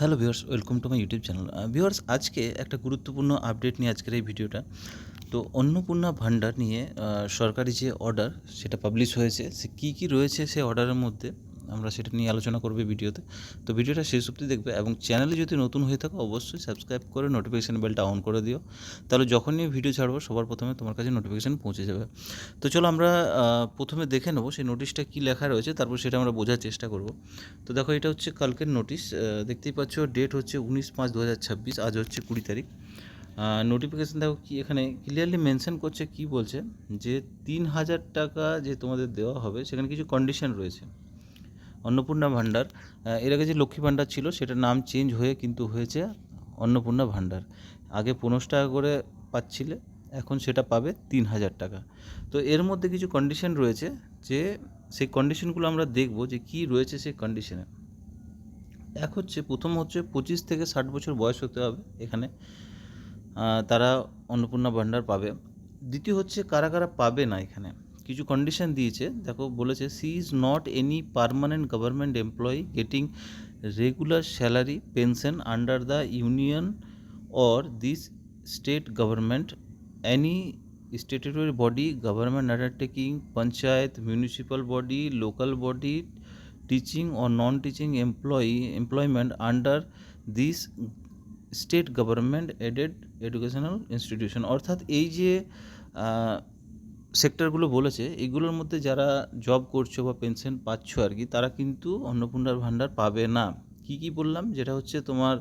Hello viewers, welcome to my YouTube channel. Viewers, আজকে একটা গুরুত্বপূর্ণ আপডেট নিয়ে আজকের এই ভিডিওটা। তো অন্নপূর্ণা ভান্ডার নিয়ে সরকারি যে অর্ডার সেটা পাবলিশ হয়েছে, সে কী কী রয়েছে সেই অর্ডারের মধ্যে আমরা সেটা নিয়ে আলোচনা করবে ভিডিওতে। তো ভিডিওটা শেষ অবধি দেখবে এবং চ্যানেলে যদি নতুন হয়ে থাকো অবশ্যই সাবস্ক্রাইব করে নোটিফিকেশান বেলটা অন করে দিও, তাহলে যখনই ভিডিও ছাড়বো সবার প্রথমে তোমার কাছে নোটিফিকেশান পৌঁছে যাবে। তো চলো আমরা প্রথমে দেখে নেবো সেই নোটিশটা কী লেখা রয়েছে, তারপর সেটা আমরা বোঝার চেষ্টা করব। তো দেখো, এটা হচ্ছে কালকের নোটিশ। দেখতেই পাচ্ছ, ডেট হচ্ছে 19/5/2026, আজ হচ্ছে 20 তারিখ। নোটিফিকেশান দেখো কি এখানে ক্লিয়ারলি মেনশন করছে, কি বলছে যে 3,000 টাকা যে তোমাদের দেওয়া হবে সেখানে কিছু কন্ডিশন রয়েছে। অন্নপূর্ণা ভাণ্ডার, এর আগে যে লক্ষ্মী ভাণ্ডার ছিল সেটার নাম চেঞ্জ হয়ে কিন্তু হয়েছে অন্নপূর্ণা ভাণ্ডার। আগে 15 টাকা করে পাচ্ছিলে, এখন সেটা পাবে 3,000 টাকা। তো এর মধ্যে কিছু কন্ডিশন রয়েছে, যে সেই কন্ডিশনগুলো আমরা দেখব যে কী রয়েছে সেই কন্ডিশনে। প্রথম হচ্ছে 25 থেকে 60 বছর বয়স হতে হবে এখানে, তারা অন্নপূর্ণা ভাণ্ডার পাবে। দ্বিতীয় হচ্ছে কারা কারা পাবে না, এখানে কিছু কন্ডিশন দিয়েছে। দেখো, বলেছে she is not any permanent government employee getting regular salary pension under the union or this state government, any statutory body, government undertaking, panchayat, municipal body, local body, teaching or non-teaching employment under this state government aided educational institution. অর্থাৎ এই যে সেক্টরগুলো বলেছে, এগুলোর মধ্যে যারা job করছো বা pension পাচ্ছ আর কি, তারা কিন্তু অন্নপূর্ণার ভাণ্ডার পাবে না। কি কি বললাম, যেটা হচ্ছে তোমার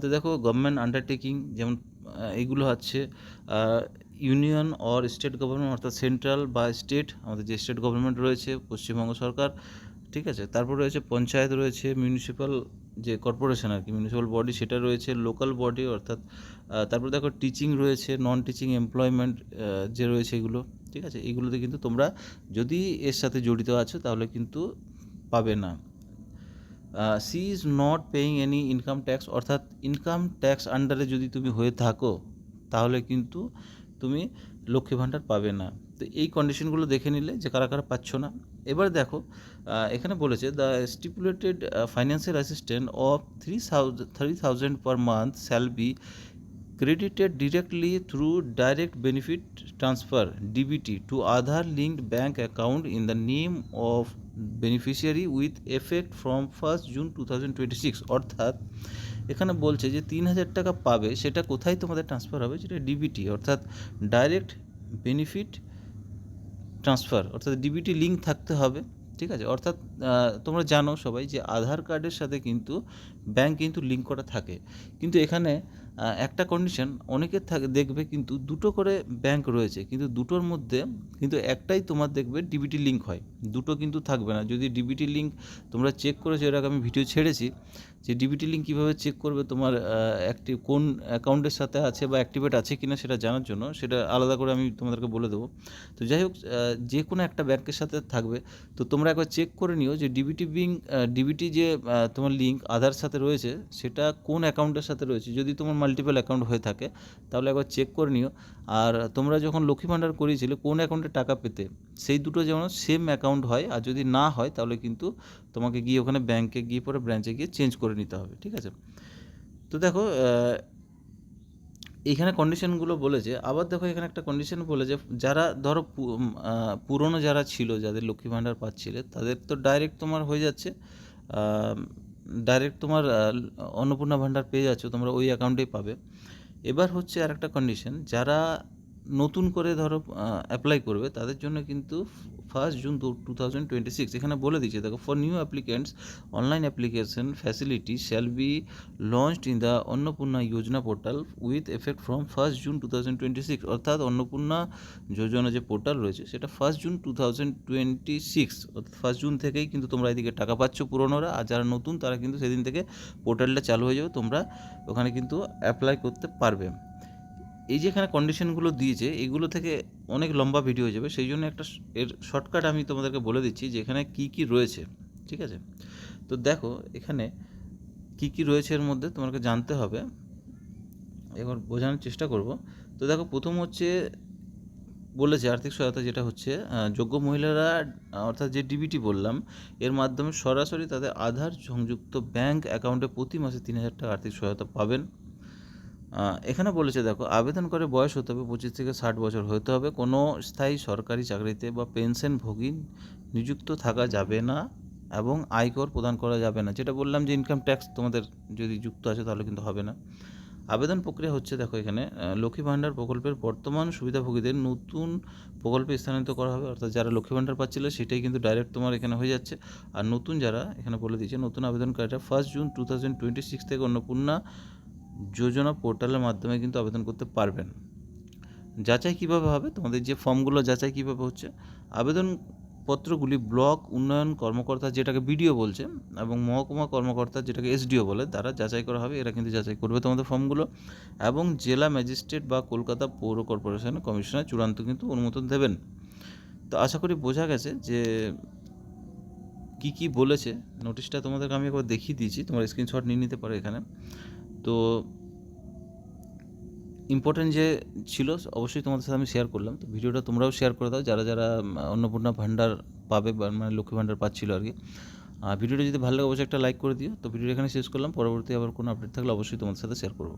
তো দেখো, গভর্নমেন্ট আন্ডারটেকিং যেমন এইগুলো হচ্ছে ইউনিয়ন অর স্টেট গভর্নমেন্ট, অর্থাৎ সেন্ট্রাল বা স্টেট, আমাদের যে স্টেট গভর্নমেন্ট রয়েছে পশ্চিমবঙ্গ সরকার, ঠিক আছে। তারপর রয়েছে পঞ্চায়েত, রয়েছে মিউনিসিপ্যাল যে কর্পোরেশন আর কি, মিউনিসিপ্যাল বডি সেটা রয়েছে, লোকাল বডি অর্থাৎ তারপর দেখো টিচিং রয়েছে, নন টিচিং এমপ্লয়মেন্ট যে রয়েছে এগুলো, ঠিক আছে। এইগুলোতে কিন্তু তোমরা যদি এর সাথে জড়িত আছো তাহলে কিন্তু পাবে না। She is not paying any income tax, অর্থাৎ ইনকাম ট্যাক্স আন্ডারে যদি তুমি হয়ে থাকো তাহলে কিন্তু তুমি লক্ষ্মী ভাণ্ডার পাবে না। তো এই কন্ডিশনগুলো দেখে নিলে যে কারা কারা পাচ্ছ না। এবার দেখো, এখানে বলেছে the stipulated financial assistant of 3,000 per month shall be credited directly through direct benefit transfer DBT to Aadhaar linked bank account in the name of beneficiary with effect from 1st June 2026। অর্থাৎ এখানে বলছে যে 3,000 টাকা পাবে, সেটা কোথায় তোমাদের transfer হবে, যেটা ডিবিটি অর্থাৎ ডাইরেক্ট বেনিফিট ট্রান্সফার, অর্থাৎ ডিবিটি লিঙ্ক থাকতে হবে, ঠিক আছে। অর্থাৎ তোমরা জানো সবাই যে আধার কার্ডের সাথে কিন্তু ব্যাংক কিন্তু লিঙ্ক করা থাকে, কিন্তু এখানে একটা কন্ডিশন অনেকের থাকে, দেখবে কিন্তু দুটো করে ব্যাংক রয়েছে, কিন্তু দুটোর মধ্যে কিন্তু একটাই তোমার দেখবে ডিবিটি লিঙ্ক হয়, দুটো কিন্তু থাকবে না। যদি ডিবিটি লিঙ্ক তোমরা চেক করেছো, এর আগে আমি ভিডিও ছেড়েছি যে ডিবিটি লিঙ্ক কীভাবে চেক করবে, তোমার অ্যাক্টিভ কোন অ্যাকাউন্টের সাথে আছে বা অ্যাক্টিভেট আছে কিনা সেটা জানার জন্য, সেটা আলাদা করে আমি তোমাদেরকে বলে দেবো। তো যাই হোক, যে কোনো একটা ব্যাংকের সাথে থাকবে, তো তোমরা একবার চেক করে নিও যে ডিবিটি যে তোমার লিঙ্ক আধার সাথে রয়েছে সেটা কোন অ্যাকাউন্টের সাথে রয়েছে। যদি তোমার মাল্টিপল অ্যাকাউন্ট হয়ে থাকে তাহলে একবার চেক করে নিও। আর তোমরা যখন লক্ষ্মী ভাণ্ডার করিয়েছিলে কোন অ্যাকাউন্টে টাকা পেতে, সেই দুটো যেমন সেম অ্যাকাউন্ট হয়, আর যদি না হয় তাহলে কিন্তু তোমাকে গিয়ে ওখানে ব্যাংকে গিয়ে পরে ব্রাঞ্চে গিয়ে চেঞ্জ করে নিতে হবে, ঠিক আছে। তো দেখো, এইখানে কন্ডিশনগুলো বলেছে। আবার দেখো, এখানে একটা কন্ডিশন বলেছে, যারা ধরো পুরনো যারা ছিল, যাদের লক্ষ্মী ভাণ্ডার পাচ্ছিলে, তাদের তো ডাইরেক্ট তোমার হয়ে যাচ্ছে, ডাইরেক্ট তোমার অন্নপূর্ণা ভাণ্ডার পেয়ে যাচ্ছ, তোমরা ওই অ্যাকাউন্টেই পাবে। এবার হচ্ছে আর একটা কন্ডিশন, যারা নতুন করে ধরো অ্যাপ্লাই করবে তাদের জন্য কিন্তু 1st June 2026 এখানে বলে দিচ্ছে। দেখো, for new applicants online application facility shall be launched in the Annapurna Yojana portal with effect from 1st June 2026। অর্থাৎ অন্নপূর্ণা যোজনা যে পোর্টাল রয়েছে সেটা 1st June 2026, অর্থাৎ 1st June থেকেই কিন্তু তোমরা এদিকে টাকা পাচ্ছ পুরনোরা, আর যারা নতুন তারা কিন্তু সেদিন থেকে পোর্টালটা চালু হয়ে যাবে, তোমরা ওখানে কিন্তু অ্যাপ্লাই করতে পারবে। এই যে এখানে কন্ডিশনগুলো দিয়েছে, এগুলো থেকে অনেক লম্বা ভিডিও হয়ে যাবে, সেই জন্য একটা এর শর্টকাট আমি তোমাদেরকে বলে দিচ্ছি যে এখানে কী কী রয়েছে, ঠিক আছে। তো দেখো, এখানে কী কী রয়েছে এর মধ্যে তোমাকে জানতে হবে, এবার বোঝানোর চেষ্টা করব। তো দেখো, প্রথম হচ্ছে বলেছে আর্থিক সহায়তা যেটা হচ্ছে যোগ্য মহিলারা অর্থাৎ যে ডিবিটি বললাম এর মাধ্যমে সরাসরি তাদের আধার সংযুক্ত ব্যাংক অ্যাকাউন্টে প্রতি মাসে 3,000 টাকা আর্থিক সহায়তা পাবেন। এখানে বলেছে দেখো আবেদন করে বয়স হতে হবে 25 থেকে 60 বছর হতে হবে, কোনো স্থায়ী সরকারি চাকরিতে বা পেনশনভোগী নিযুক্ত থাকা যাবে না এবং আয়কর প্রদান করা যাবে না। যেটা বললাম যে ইনকাম ট্যাক্স তোমাদের যদি যুক্ত আছে তাহলে কিন্তু হবে না। আবেদন প্রক্রিয়া হচ্ছে দেখো এখানে লক্ষ্মী ভাণ্ডার প্রকল্পের বর্তমান সুবিধাভোগীদের নতুন প্রকল্পে স্থানান্তর করা হবে, অর্থাৎ যারা লক্ষ্মী ভাণ্ডার পাচ্ছিল সেটাই কিন্তু ডাইরেক্ট তোমার এখানে হয়ে যাচ্ছে। আর নতুন যারা এখানে বলে দিয়েছে নতুন আবেদনকারীরা 1 জুন 2026 থেকে অন্নপূর্ণা যোজনা পোর্টালের মাধ্যমে কিন্তু আবেদন করতে পারবেন। যাচাই কিভাবে হবে, তোমাদের যে ফর্মগুলো যাচাই কিভাবে হচ্ছে, আবেদনপত্রগুলি ব্লক উন্নয়ন কর্মকর্তা যেটাকে বিডিও বলছে এবং মহকুমা কর্মকর্তা যেটাকে এসডিও বলে দ্বারা যাচাই করা হবে। এরা কিন্তু যাচাই করবে তোমাদের ফর্মগুলো এবং জেলা ম্যাজিস্ট্রেট বা কলকাতা পৌর কর্পোরেশনের কমিশনার চূড়ান্ত কিন্তু অনুমোদন দেবেন। তো আশা করি বোঝা গেছে যে কি কি বলেছে। নোটিশটা তোমাদেরকে আমি একবার দেখিয়ে দিয়েছি, তোমরা স্ক্রিনশট নিয়ে নিতে পারো এখানে। তো ইম্পর্টেন্ট যে ছিল অবশ্যই তোমাদের সাথে আমি শেয়ার করলাম। তো ভিডিওটা তোমরাও শেয়ার করে দাও যারা যারা অন্নপূর্ণা ভাণ্ডার পাবে বা মানে লক্ষ্মী ভাণ্ডার পাচ্ছিল আর কি। ভিডিওটা যদি ভালো লাগে অবশ্যই একটা লাইক করে দিও। তো ভিডিওটা এখানে শেষ করলাম, পরবর্তী আবার কোনো আপডেট থাকলে অবশ্যই তোমাদের সাথে শেয়ার করবো।